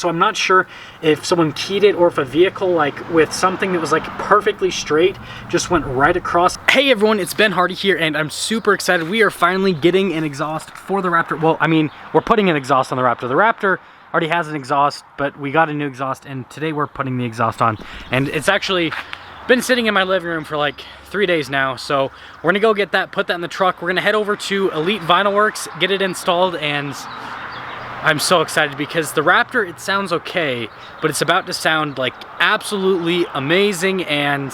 so I'm not sure if someone keyed it or if a vehicle like with something that was like perfectly straight just went right across. Hey everyone, it's Ben Hardy here, and I'm super excited. We are finally getting an exhaust for the Raptor. Well, I mean, we're putting an exhaust on the Raptor. The Raptor already has an exhaust, but we got a new exhaust, and today we're putting the exhaust on. And it's actually been sitting in my living room for like 3 days now, so we're gonna go get that, put that in the truck. We're gonna head over to Elite Vinyl Works, get it installed, and I'm so excited because the Raptor, it sounds okay, but it's about to sound like absolutely amazing, and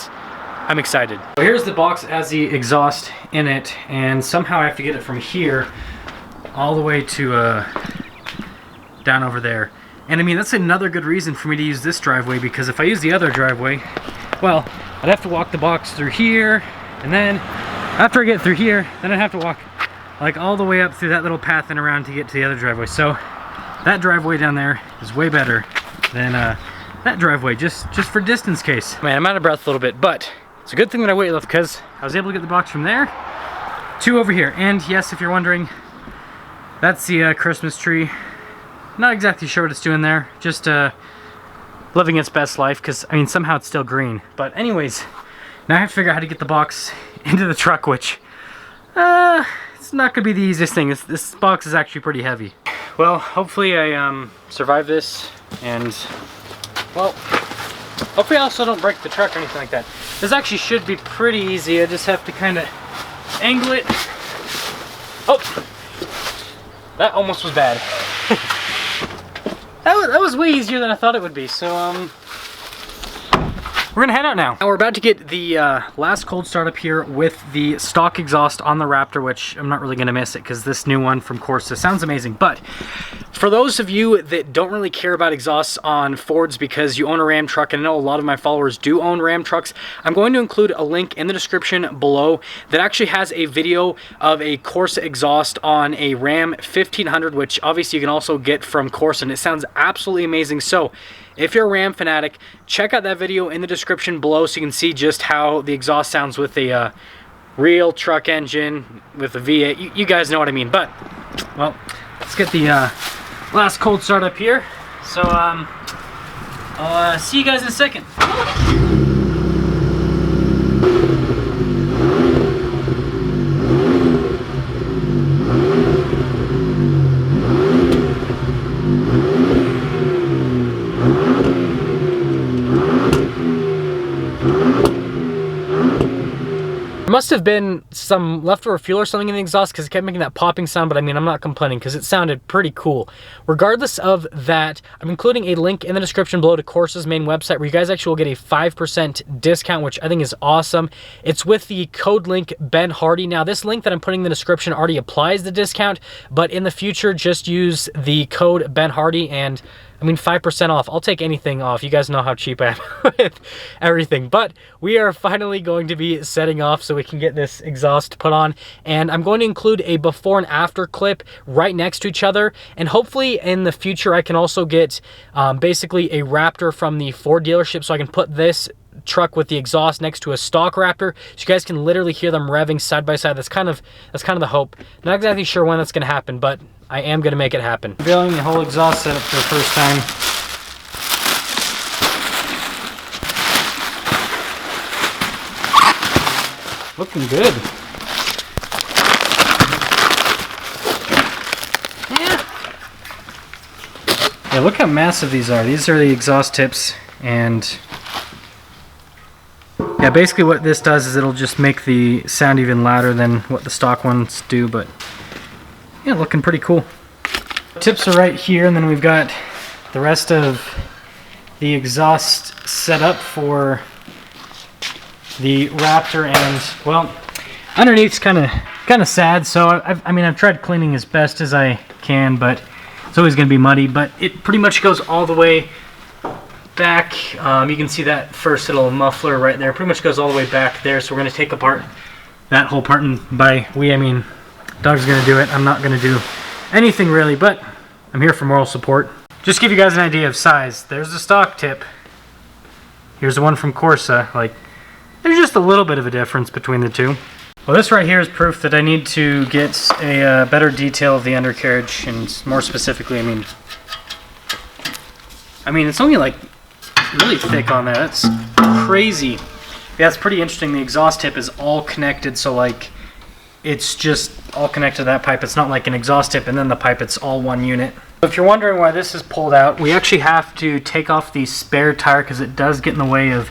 I'm excited. So here's the box that has the exhaust in it, and somehow I have to get it from here all the way to down over there. And I mean, that's another good reason for me to use this driveway, because if I use the other driveway, well, I'd have to walk the box through here, and then after I get through here, then I'd have to walk like all the way up through that little path and around to get to the other driveway. So that driveway down there is way better than that driveway, just for distance case. Man, I'm out of breath a little bit, but it's a good thing that I waited because I was able to get the box from there to over here. And yes, if you're wondering, that's the Christmas tree. Not exactly sure what it's doing there, just living its best life, because I mean, somehow it's still green. But anyways, now I have to figure out how to get the box into the truck, which it's not gonna be the easiest thing. This box is actually pretty heavy. Well, hopefully I survive this, and well, hopefully I also don't break the truck or anything like that. This actually should be pretty easy. I just have to kind of angle it. Oh, that almost was bad. That was way easier than I thought it would be. So we're gonna head out now. Now we're about to get the last cold start up here with the stock exhaust on the Raptor, which I'm not really gonna miss it because this new one from Corsa sounds amazing. But for those of you that don't really care about exhausts on Fords because you own a Ram truck, and I know a lot of my followers do own Ram trucks, I'm going to include a link in the description below that actually has a video of a Corsa exhaust on a Ram 1500, which obviously you can also get from Corsa, and it sounds absolutely amazing. So if you're a Ram fanatic, check out that video in the description below so you can see just how the exhaust sounds with a real truck engine with a V8. You guys know what I mean. But, well, let's get the last cold start up here. So, I'll see you guys in a second. There must have been some leftover fuel or something in the exhaust because it kept making that popping sound, but I mean, I'm not complaining because it sounded pretty cool. Regardless of that, I'm including a link in the description below to Corsa's main website where you guys actually will get a 5% discount, which I think is awesome. It's with the code link Ben Hardy. Now, this link that I'm putting in the description already applies the discount, but in the future, just use the code Ben Hardy, and I mean, 5% off. I'll take anything off. You guys know how cheap I am with everything. But we are finally going to be setting off so we can get this exhaust put on. And I'm going to include a before and after clip right next to each other. And hopefully in the future, I can also get basically a Raptor from the Ford dealership so I can put this truck with the exhaust next to a stock Raptor so you guys can literally hear them revving side by side. That's kind of the hope. Not exactly sure when that's going to happen, but I am going to make it happen. Revealing the whole exhaust setup for the first time. Looking good. Yeah, look how massive these are. These are the exhaust tips, and yeah, basically what this does is it'll just make the sound even louder than what the stock ones do, but yeah, looking pretty cool. Tips are right here, and then we've got the rest of the exhaust set up for the Raptor, and well, underneath's kind of sad. So I mean, I've tried cleaning as best as I can, but it's always going to be muddy. But it pretty much goes all the way back. You can see that first little muffler right there. Pretty much goes all the way back there. So we're going to take apart that whole part, and by we I mean Doug's going to do it. I'm not going to do anything really, but I'm here for moral support. Just to give you guys an idea of size, there's the stock tip. Here's the one from Corsa. Like, there's just a little bit of a difference between the two. Well, this right here is proof that I need to get a better detail of the undercarriage, and more specifically, I mean, I mean, it's only like really thick on there. That's crazy. Yeah, it's pretty interesting. The exhaust tip is all connected, so like it's just all connected to that pipe. It's not like an exhaust tip and then the pipe, it's all one unit. If you're wondering why this is pulled out, we actually have to take off the spare tire because it does get in the way of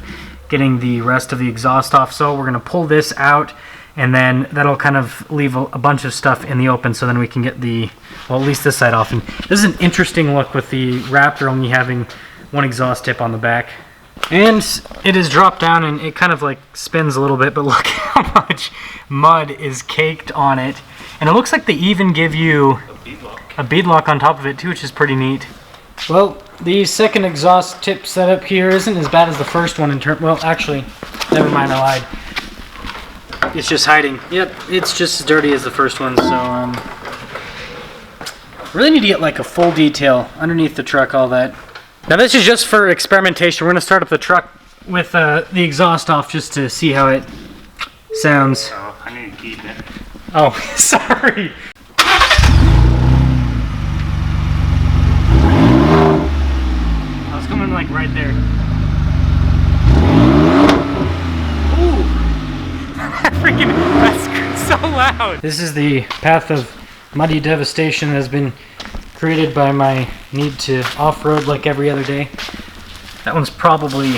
getting the rest of the exhaust off. So we're going to pull this out, and then that'll kind of leave a bunch of stuff in the open, so then we can get the, well, at least this side off. And this is an interesting look with the Raptor only having one exhaust tip on the back. And it is dropped down and it kind of like spins a little bit, but look how much mud is caked on it. And it looks like they even give you a bead lock on top of it too, which is pretty neat. Well, the second exhaust tip setup here isn't as bad as the first one in terms, well, actually, never mind, I lied. It's just hiding. Yep, it's just as dirty as the first one, so really need to get like a full detail underneath the truck, all that. Now this is just for experimentation. We're going to start up the truck with the exhaust off just to see how it sounds. Oh, I need to keep it. Oh, sorry. I was coming like right there. Ooh! Freaking, that's so loud. This is the path of muddy devastation that has been created by my need to off-road like every other day. That one's probably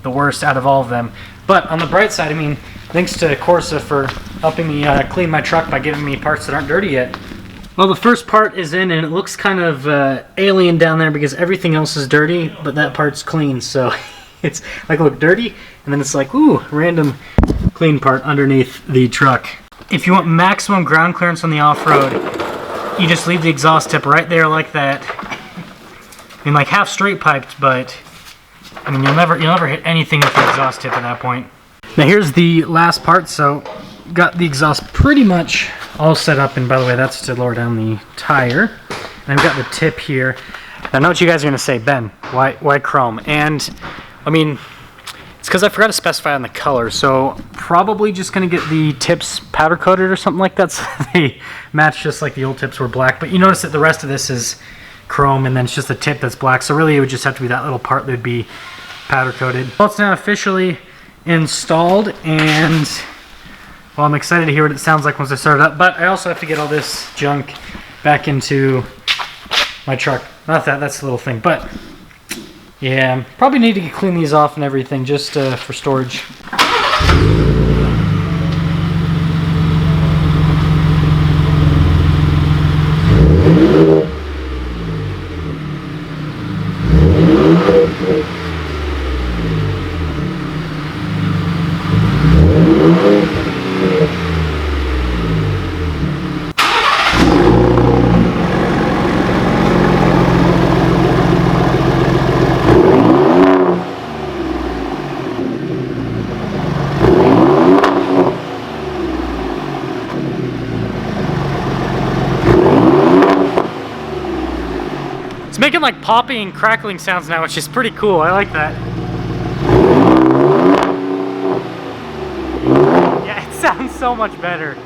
the worst out of all of them. But on the bright side, I mean, thanks to Corsa for helping me clean my truck by giving me parts that aren't dirty yet. Well, the first part is in and it looks kind of alien down there because everything else is dirty, but that part's clean. So it's like, look, dirty, and then it's like, ooh, random clean part underneath the truck. If you want maximum ground clearance on the off-road, you just leave the exhaust tip right there like that. I mean, like half straight piped, but I mean, you'll never hit anything with the exhaust tip at that point. Now here's the last part. So got the exhaust pretty much all set up, and by the way, that's to lower down the tire. And I've got the tip here. I know what you guys are gonna say, Ben, why chrome? And I mean, it's because I forgot to specify on the color, so probably just gonna get the tips powder coated or something like that, so they match just like the old tips were black. But you notice that the rest of this is chrome, and then it's just the tip that's black, so really it would just have to be that little part that would be powder coated. Well, it's now officially installed, and well, I'm excited to hear what it sounds like once I start it up, but I also have to get all this junk back into my truck. Not that, that's the little thing, but yeah, probably need to clean these off and everything just for storage. It's making like popping and crackling sounds now, which is pretty cool. I like that. Yeah, it sounds so much better.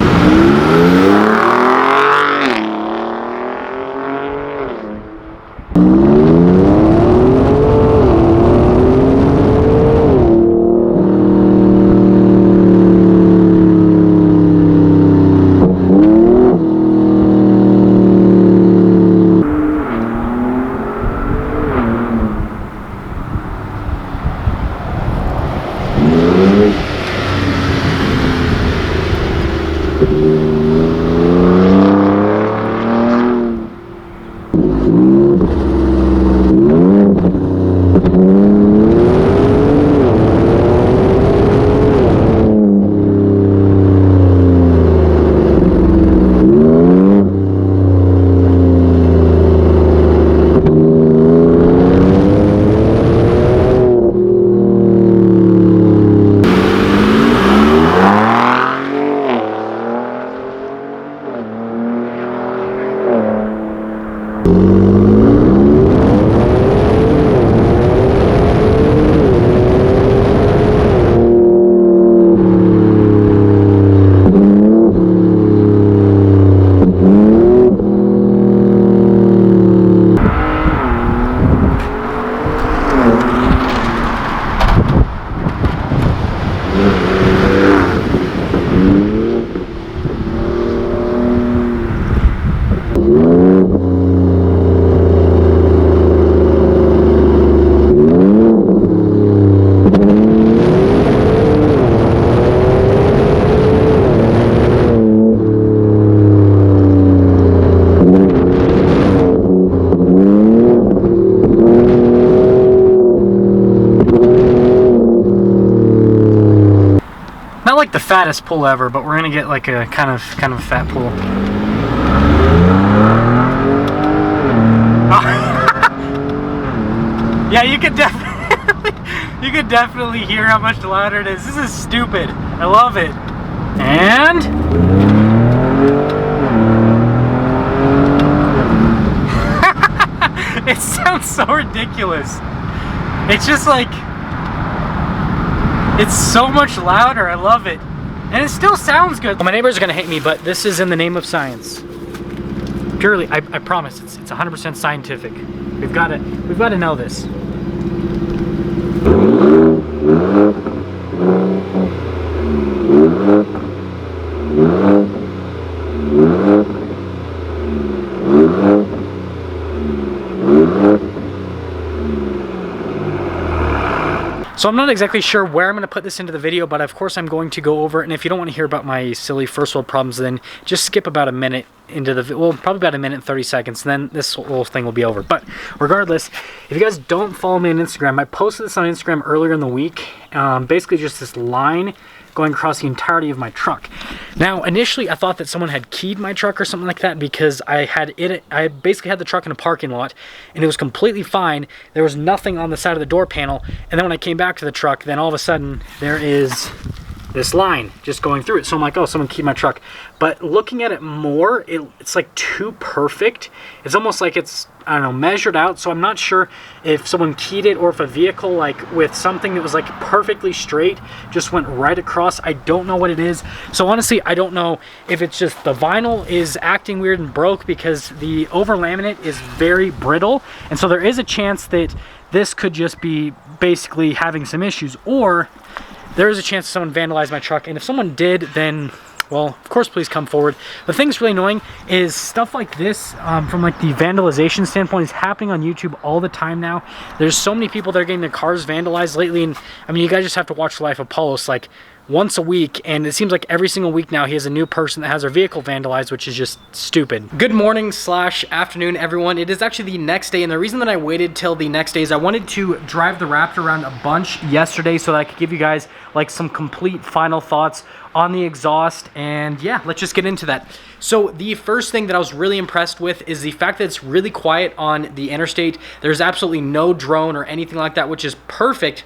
fattest pull ever, but we're gonna get like a kind of a fat pull. Yeah, you could definitely hear how much louder it is. This is stupid. I love it. And it sounds so ridiculous. It's just like, it's so much louder. I love it. And it still sounds good. Well, my neighbors are gonna hate me, but this is in the name of science. Purely, I promise, it's 100% scientific. We've got to know this. So I'm not exactly sure where I'm going to put this into the video, but of course I'm going to go over it. And if you don't want to hear about my silly first world problems, then just skip about a minute into the, well, probably about a minute and 30 seconds, and then this whole thing will be over. But regardless, if you guys don't follow me on Instagram, I posted this on Instagram earlier in the week. Basically just this line going across the entirety of my truck. Now, initially I thought that someone had keyed my truck or something like that, because I basically had the truck in a parking lot and it was completely fine. There was nothing on the side of the door panel, and then when I came back to the truck, then all of a sudden there is this line just going through it. So I'm like, oh, someone keyed my truck. But looking at it more, it's like too perfect. It's almost like it's, I don't know, measured out. So I'm not sure if someone keyed it or if a vehicle, like with something that was like perfectly straight, just went right across. I don't know what it is. So honestly, I don't know if it's just the vinyl is acting weird and broke, because the over laminate is very brittle. And so there is a chance that this could just be basically having some issues, or there is a chance someone vandalized my truck. And if someone did, then, well, of course, please come forward. The thing that's really annoying is stuff like this, from like the vandalization standpoint, is happening on YouTube all the time now. There's so many people that are getting their cars vandalized lately, and I mean, you guys just have to watch the life of Paulos like once a week, and it seems like every single week now he has a new person that has their vehicle vandalized, which is just stupid. Good morning / afternoon, everyone. It is actually the next day, and the reason that I waited till the next day is I wanted to drive the Raptor around a bunch yesterday so that I could give you guys like some complete final thoughts on the exhaust. And yeah, let's just get into that. So the first thing that I was really impressed with is the fact that it's really quiet on the interstate. There's absolutely no drone or anything like that, which is perfect.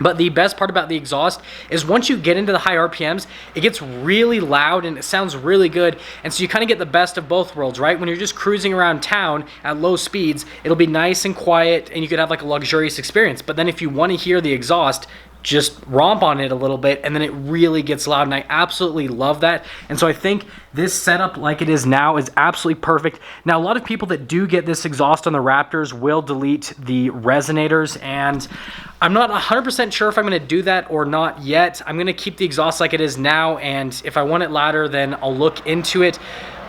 But the best part about the exhaust is once you get into the high RPMs, it gets really loud and it sounds really good. And so you kind of get the best of both worlds, right? When you're just cruising around town at low speeds, it'll be nice and quiet and you could have like a luxurious experience. But then if you want to hear the exhaust, just romp on it a little bit, and then it really gets loud, and I absolutely love that. And so I think this setup like it is now is absolutely perfect. Now, a lot of people that do get this exhaust on the Raptors will delete the resonators, and I'm not 100% sure if I'm going to do that or not yet. I'm going to keep the exhaust like it is now, and if I want it louder, then I'll look into it.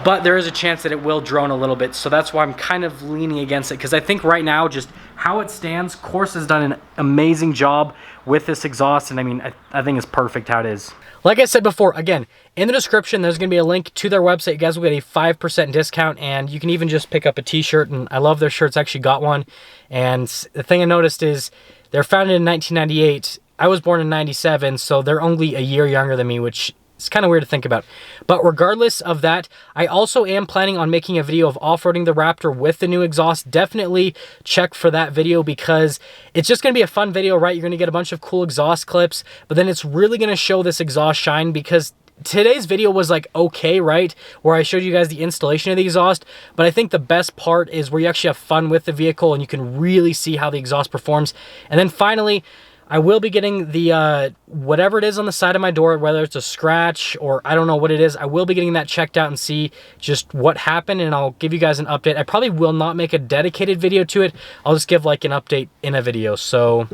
But there is a chance that it will drone a little bit, so that's why I'm kind of leaning against it, because I think right now, just how it stands, Corsa has done an amazing job with this exhaust, and I mean, I think it's perfect how it is. Like I said before, again, in the description, there's going to be a link to their website. You guys will get a 5% discount, and you can even just pick up a t-shirt, and I love their shirts. I actually got one, and the thing I noticed is they're founded in 1998. I was born in 97, so they're only a year younger than me, which it's kind of weird to think about. But regardless of that, I also am planning on making a video of off-roading the Raptor with the new exhaust. Definitely check for that video, because it's just going to be a fun video, right? You're going to get a bunch of cool exhaust clips, but then it's really going to show this exhaust shine, because today's video was like okay, right, where I showed you guys the installation of the exhaust, but I think the best part is where you actually have fun with the vehicle and you can really see how the exhaust performs. And then finally, I will be getting the, whatever it is on the side of my door, whether it's a scratch or I don't know what it is, I will be getting that checked out and see just what happened, and I'll give you guys an update. I probably will not make a dedicated video to it. I'll just give like an update in a video. So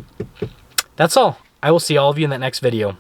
that's all. I will see all of you in that next video.